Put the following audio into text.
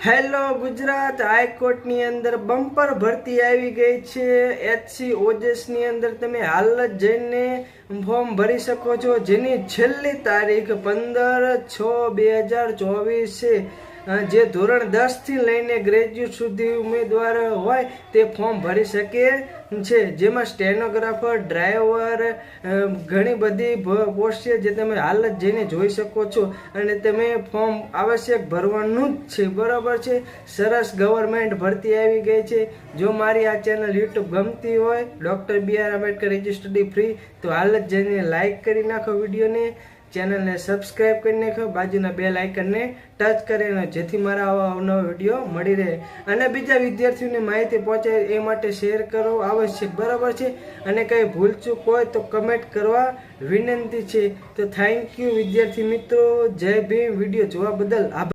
Hello Gujarat હાઈકોર્ટની અંદર bumper ભરતી આવી ગઈ છે। એચસી ઓજસની અંદર તમે હાલ જ જઈને ફોર્મ ભરી શકો છો, જેની છેલ્લી તારીખ 15/6/2024 છે। જે ધોરણ 10 થી લઈને ગ્રેજ્યુએટ સુધી ઉમેદવાર હોય તે ફોર્મ ભરી શકે છે, જેમાં સ્ટેનોગ્રાફર, ડ્રાઈવર, ઘણી બધી પોસ્ટ છે જે તમે હાલ જ જઈને જોઈ શકો છો અને તમે ફોર્મ આવશ્યક ભરવાનું જ છે, બરાબર છે। સરસ ગવર્મેન્ટ ભરતી આવી ગઈ છે। જો મારી આ ચેનલ યુટ્યુબ ગમતી હોય ડૉક્ટર BR આંબેડકર એજ્યુસ્ટડી ફ્રી, તો હાલ જ જઈને લાઈક કરી નાખો વિડીયોને, ચેનલને સબસ્ક્રાઇબ કરી નાખો, બાજુના બેલ આઇકનને ટચ કરી નાખો, જેથી મારા આવા અવનવા વિડીયો મળી રહે અને બીજા વિદ્યાર્થીઓને માહિતી પહોંચે એ માટે શેર કરો આવશ્યક, બરાબર છે। અને કંઈ ભૂલચૂક હોય તો કમેન્ટ કરવા વિનંતી છે। તો થેન્ક યુ વિદ્યાર્થી મિત્રો, જય ભીમ। વિડીયો જોવા બદલ આભાર।